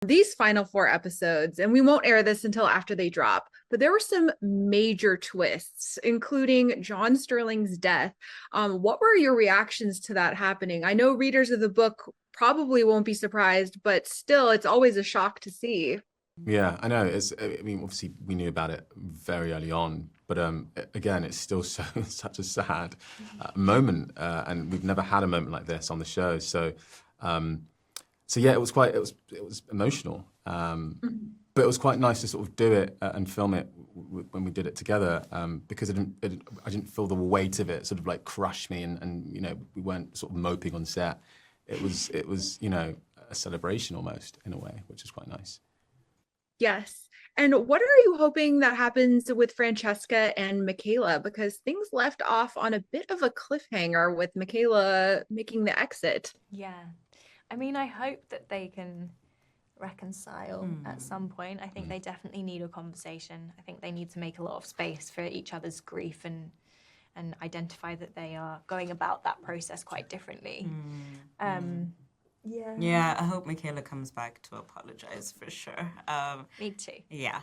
These final four episodes, and we won't air this until after they drop, but there were some major twists, including John Sterling's death. What were your reactions to that happening? I know readers of the book probably won't be surprised, but still, it's always a shock to see. Yeah, I know. I mean, obviously, we knew about it very early on, but again, it's still such a sad moment, and we've never had a moment like this on the show. So yeah, it was emotional, but it was quite nice to sort of do it and film it when we did it together, because I didn't feel the weight of it sort of like crush me, and we weren't sort of moping on set. It was a celebration almost in a way, which is quite nice. Yes. And what are you hoping that happens with Francesca and Michaela? Because things left off on a bit of a cliffhanger with Michaela making the exit. Yeah. I mean, I hope that they can reconcile at some point. I think they definitely need a conversation. I think they need to make a lot of space for each other's grief and identify that they are going about that process quite differently. Yeah, I hope Michaela comes back to apologize for sure. Me too. Yeah.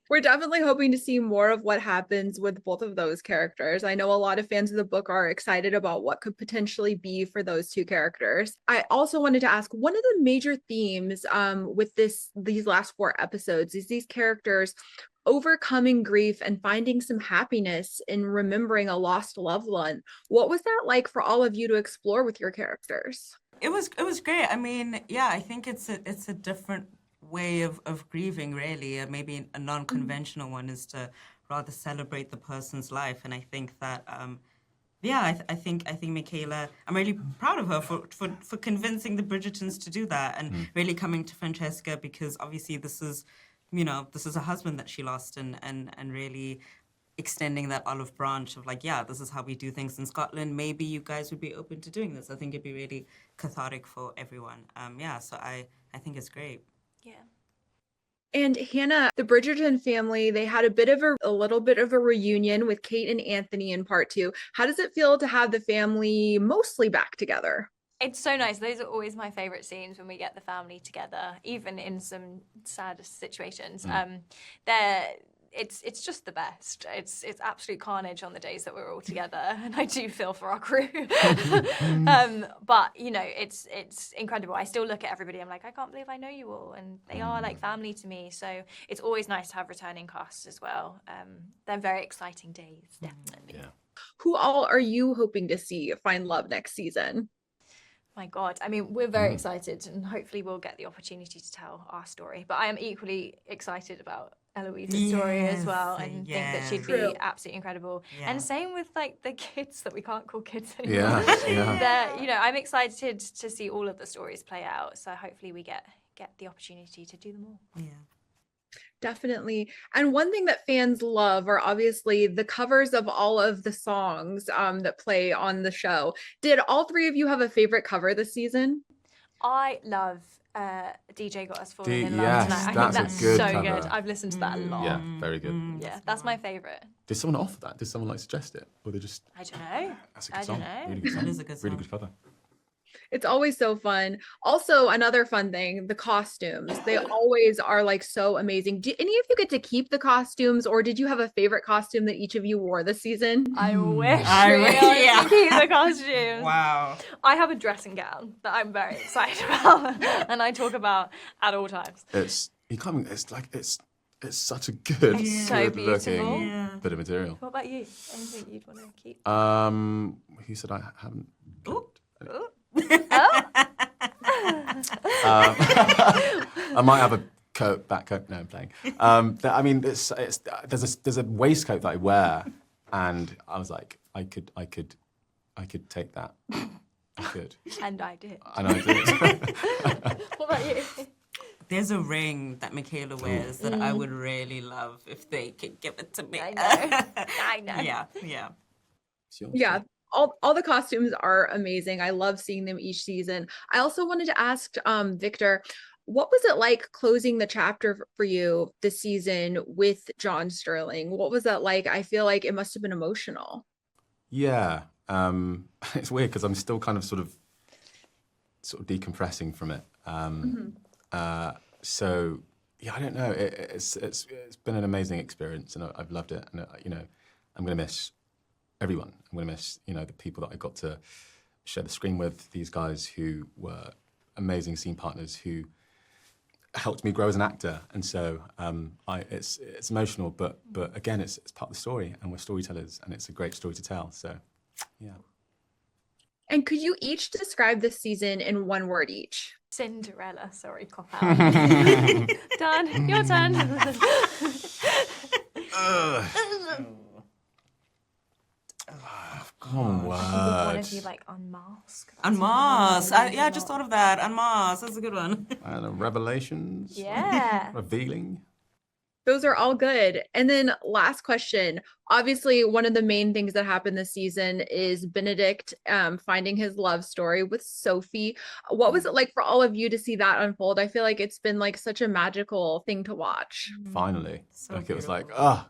We're definitely hoping to see more of what happens with both of those characters. I know a lot of fans of the book are excited about what could potentially be for those two characters. I also wanted to ask, one of the major themes with these last four episodes is these characters overcoming grief and finding some happiness in remembering a lost loved one. What was that like for all of you to explore with your characters? It was great. I mean, yeah, I think it's a different way of grieving, really. Maybe a non-conventional one is to rather celebrate the person's life, and I think that I think Michaela, I'm really proud of her for convincing the Bridgertons to do that, and really coming to Francesca, because obviously this is a husband that she lost, and really extending that olive branch of like, yeah, this is how we do things in Scotland. Maybe you guys would be open to doing this. I think it'd be really cathartic for everyone. So I think it's great. Yeah. And Hannah, the Bridgerton family, they had a little bit of a reunion with Kate and Anthony in part two. How does it feel to have the family mostly back together? It's so nice. Those are always my favorite scenes, when we get the family together, even in some sad situations. It's just the best. It's absolute carnage on the days that we're all together, and I do feel for our crew. But it's incredible. I still look at everybody. I'm like, I can't believe I know you all, and they are like family to me. So it's always nice to have returning casts as well. They're very exciting days, definitely. Yeah. Who all are you hoping to see find love next season? My God, I mean, we're very excited, and hopefully we'll get the opportunity to tell our story. But I am equally excited about Eloise's story as well, and think that she'd be absolutely incredible. Yeah. And same with like the kids that we can't call kids anymore. Yeah. I'm excited to see all of the stories play out. So hopefully we get the opportunity to do them all. Yeah. Definitely. And one thing that fans love are obviously the covers of all of the songs that play on the show. Did all three of you have a favorite cover this season? I love DJ Got Us Falling in Love Tonight. I think that's so cover. Good. I've listened to that a lot. Yeah, very good. Yeah, that's my favorite. Did someone offer that? Did someone suggest it? Or they just... I don't know. That's a good song. Really good song. That is a good song. Really good cover. It's always so fun. Also, another fun thing, the costumes. They always are like so amazing. Did any of you get to keep the costumes, or did you have a favorite costume that each of you wore this season? I wish I could keep the costumes. Wow. I have a dressing gown that I'm very excited about and I talk about at all times. It's such a good, it's so beautiful bit of material. What about you? Anything you'd want to keep? Who said I haven't? Oh. I might have a back coat. No, I'm playing. I mean, there's a waistcoat that I wear, and I was like, I could take that. I could. And I did. And I did. What about you? There's a ring that Michaela wears that I would really love if they could give it to me. I know. Yeah. Yeah. All the costumes are amazing. I love seeing them each season. I also wanted to ask Victor, what was it like closing the chapter for you this season with John Sterling? What was that like? I feel like it must have been emotional. Yeah. It's weird because I'm still kind of sort of sort of decompressing from it. So yeah, I don't know. It's been an amazing experience, and I've loved it. And you know, I'm going to miss everyone. I'm going to miss, you know, the people that I got to share the screen with. These guys who were amazing scene partners who helped me grow as an actor. And so it's emotional, but again, it's part of the story, and we're storytellers, and it's a great story to tell. So yeah. And could you each describe this season in one word each? Cinderella, sorry, cop out. Done, your turn. Come on, One of you like unmask. Unmask. I just thought of that. Unmask. That's a good one. And revelations. Yeah. Revealing. Those are all good. And then last question. Obviously, one of the main things that happened this season is Benedict finding his love story with Sophie. What was it like for all of you to see that unfold? I feel like it's been like such a magical thing to watch. Finally. So like it was like, beautiful.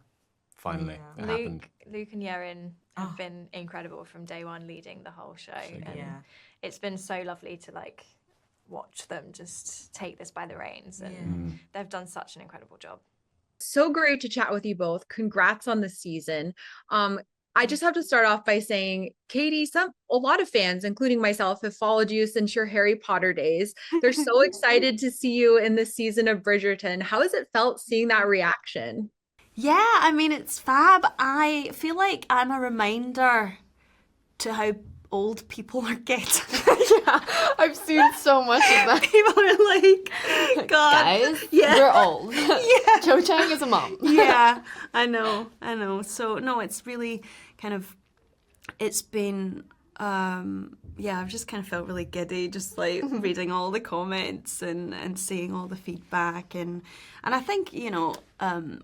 finally, it happened. Luke and Yerin have been incredible from day one, leading the whole show. And Yeah. it's been so lovely to like watch them just take this by the reins, and they've done such an incredible job. So great to chat with you both. Congrats on the season. I just have to start off by saying, Katie, a lot of fans, including myself, have followed you since your Harry Potter days. They're so excited to see you in this season of Bridgerton. How has it felt seeing that reaction? Yeah, I mean, it's fab. I feel like I'm a reminder to how old people are getting. Yeah, I've seen so much of that. People are like, God. Guys, Yeah. we're old. Yeah. Cho Chang is a mom. Yeah, I know. So, no, it's really kind of, it's been, yeah, I've just kind of felt really giddy, just like reading all the comments and seeing all the feedback. And I think, you know,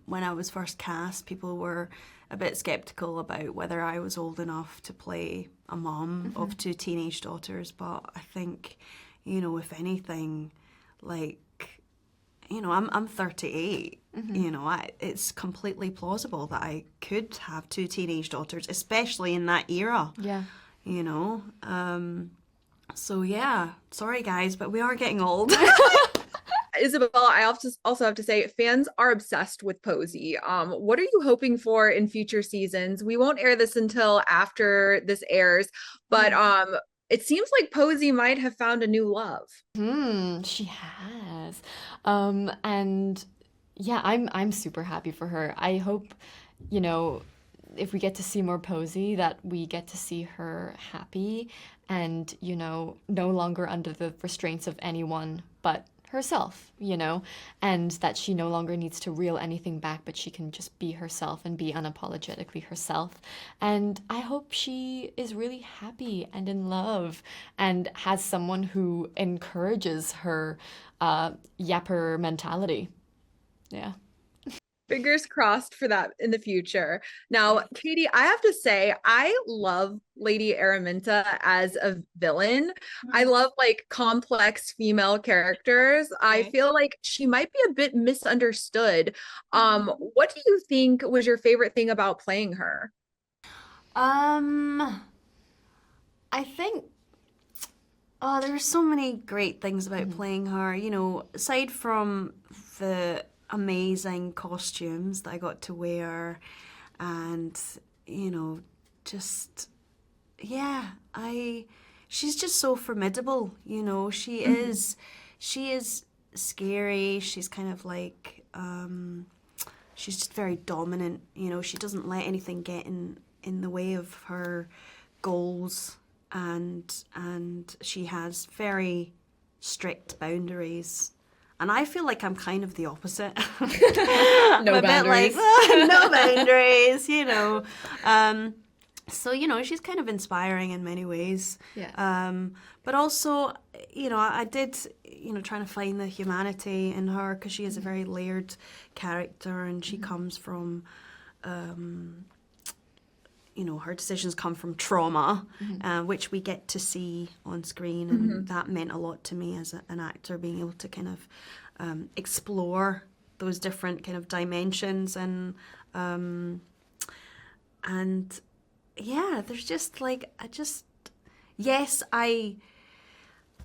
when I was first cast, people were a bit skeptical about whether I was old enough to play a mom of two teenage daughters. But I think, you know, if anything, like, you know, I'm 38. You know, it's completely plausible that I could have two teenage daughters, especially in that era. Yeah. You know, so yeah. Sorry, guys, but we are getting old. Isabella, I also have to say, fans are obsessed with Posey. What are you hoping for in future seasons? We won't air this until after this airs, but it seems like Posey might have found a new love. She has. And yeah, I'm super happy for her. I hope, you know, if we get to see more Posey, that we get to see her happy and, you know, no longer under the restraints of anyone but herself, you know, and that she no longer needs to reel anything back, but she can just be herself and be unapologetically herself. And I hope she is really happy and in love and has someone who encourages her yapper mentality. Yeah. Fingers crossed for that in the future. Now, Katie, I have to say, I love Lady Araminta as a villain. I love like complex female characters. I feel like she might be a bit misunderstood. What do you think was your favorite thing about playing her? I think, there are so many great things about playing her. You know, aside from the amazing costumes that I got to wear, and you know, just she's just so formidable. You know, she is scary. She's kind of like she's just very dominant. You know, she doesn't let anything get in the way of her goals, and she has very strict boundaries. And I feel like I'm kind of the opposite. No I'm a bit like, boundaries. no boundaries, you know. So, you know, she's kind of inspiring in many ways. Yeah. But also, you know, I did, you know, trying to find the humanity in her, because she is a very layered character, and she comes from, you know, her decisions come from trauma, which we get to see on screen, and that meant a lot to me as an actor, being able to kind of explore those different kind of dimensions, and yeah, there's just like, yes, I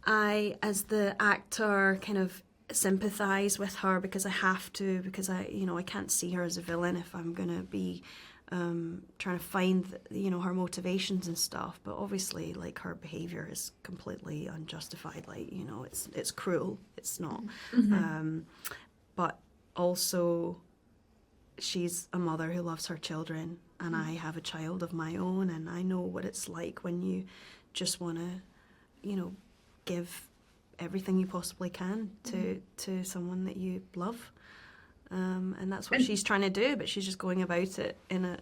I, as the actor, kind of sympathize with her because I have to, because I can't see her as a villain if I'm gonna be trying to find her motivations and stuff. But obviously, like, her behavior is completely unjustified. Like, it's cruel. It's not. But also, she's a mother who loves her children, and I have a child of my own, and I know what it's like when you just want to, give everything you possibly can to someone that you love. And that's what she's trying to do, but she's just going about it in a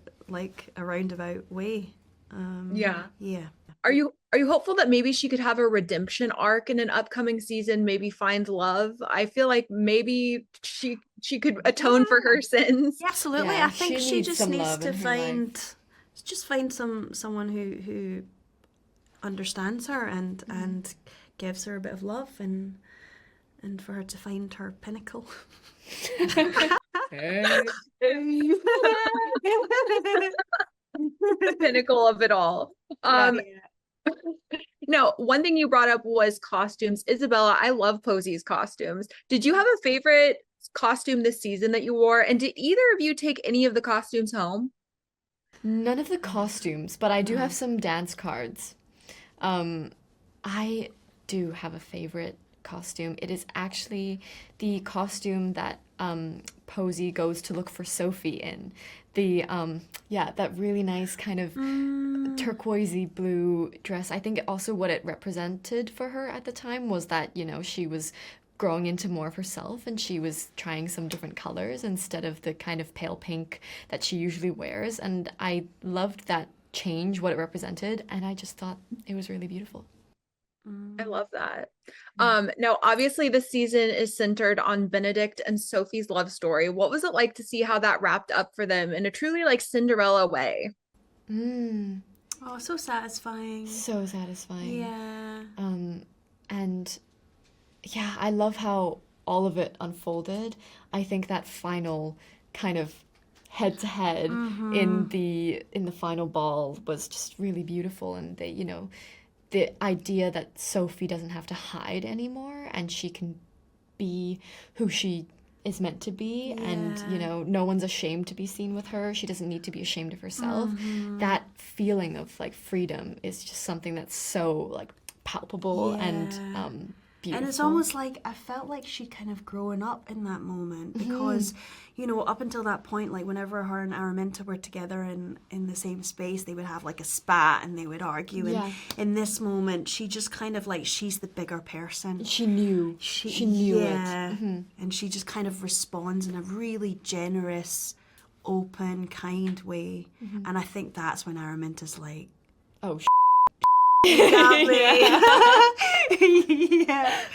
roundabout way. Yeah. Yeah. Are you hopeful that maybe she could have a redemption arc in an upcoming season, maybe find love? I feel like maybe she could atone for her sins. Yeah, absolutely. Yeah, I think she she needs just some needs love to in her find someone who understands her and gives her a bit of love and for her to find her pinnacle. The pinnacle of it all. No, one thing you brought up was costumes. Isabella, I love Posey's costumes. Did you have a favorite costume this season that you wore? And did either of you take any of the costumes home? None of the costumes, but I do have some dance cards. I do have a favorite costume. It is actually the costume that Posey goes to look for Sophie in. The that really nice kind of turquoisey blue dress. I think also what it represented for her at the time was that, she was growing into more of herself and she was trying some different colors instead of the kind of pale pink that she usually wears. And I loved that change, what it represented, and I just thought it was really beautiful. I love that. Now, obviously, this season is centered on Benedict and Sophie's love story. What was it like to see how that wrapped up for them in a truly Cinderella way? Oh, so satisfying. So satisfying. Yeah. And yeah, I love how all of it unfolded. I think that final kind of head to head in the final ball was just really beautiful, and they, the idea that Sophie doesn't have to hide anymore and she can be who she is meant to be, and no one's ashamed to be seen with her. She doesn't need to be ashamed of herself. That feeling of freedom is just something that's so palpable and beautiful. And it's almost like I felt like she'd kind of grown up in that moment because, up until that point, whenever her and Araminta were together in the same space, they would have a spat and they would argue. And in this moment, she just kind of she's the bigger person. She knew. She knew it. And she just kind of responds in a really generous, open, kind way. And I think that's when Araminta's like, oh, got me. Yeah.